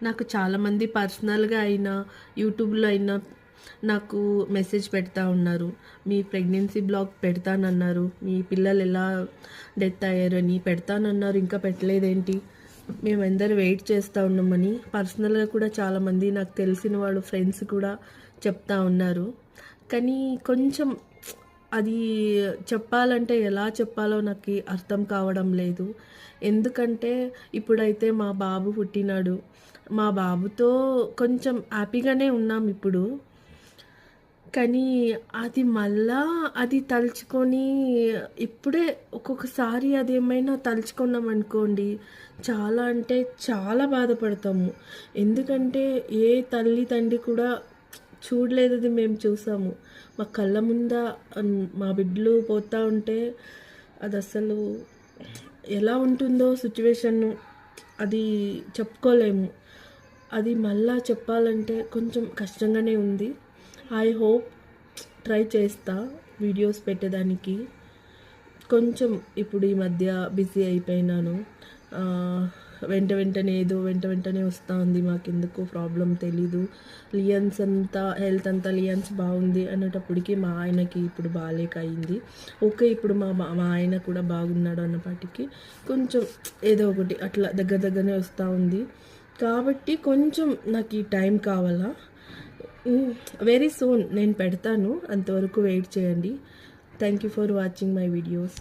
నాకు చాలామంది పర్సనల్గా అయినా యూట్యూబ్లో అయినా నాకు మెసేజ్ పెడతా ఉన్నారు. మీ ప్రెగ్నెన్సీ బ్లాగ్ పెడతానన్నారు, మీ పిల్లలు ఎలా డెత్ అయ్యారని పెడతానన్నారు, ఇంకా పెట్టలేదేంటి, మేమందరూ వెయిట్ చేస్తూ ఉన్నామని పర్సనల్గా కూడా చాలామంది నాకు తెలిసిన వాళ్ళు ఫ్రెండ్స్ కూడా చెప్తా ఉన్నారు. కానీ కొంచెం అది చెప్పాలంటే ఎలా చెప్పాలో నాకు అర్థం కావడం లేదు. ఎందుకంటే ఇప్పుడైతే మా బాబు పుట్టినాడు. మా బాబుతో కొంచెం హ్యాపీగానే ఉన్నాం ఇప్పుడు. కానీ అది మళ్ళా అది తలుచుకొని ఇప్పుడే ఒక్కొక్కసారి అది ఏమైనా తలుచుకున్నాం అనుకోండి, చాలా అంటే చాలా బాధపడతాము. ఎందుకంటే ఏ తల్లి తండ్రి కూడా చూడలేదు, అది మేము చూసాము. మా కళ్ళ ముంద మా బిడ్డలు పోతూ ఉంటే అది అసలు ఎలా ఉంటుందో సిచ్యువేషన్ అది చెప్పుకోలేము. అది మళ్ళా చెప్పాలంటే కొంచెం కష్టంగానే ఉంది. ఐ హోప్ ట్రై చేస్తా వీడియోస్ పెట్టడానికి. కొంచెం ఇప్పుడు ఈ మధ్య బిజీ అయిపోయినాను. వెంటనే వస్తూ ఉంది. మాకెందుకు ప్రాబ్లం తెలీదు. లియన్స్ అంతా హెల్త్ అంతా లియన్స్ బాగుంది అనేటప్పటికి మా ఆయనకి ఇప్పుడు బాగాలేక అయింది. ఓకే, ఇప్పుడు మా ఆయన కూడా బాగున్నాడు అన్నప్పటికీ కొంచెం ఏదో ఒకటి అట్లా దగ్గరనే వస్తూ ఉంది. కాబట్టి కొంచెం నాకు ఈ టైం కావాలా. వెరీ సూన్ నేను పెడతాను, అంతవరకు వెయిట్ చేయండి. Thank you for watching my videos.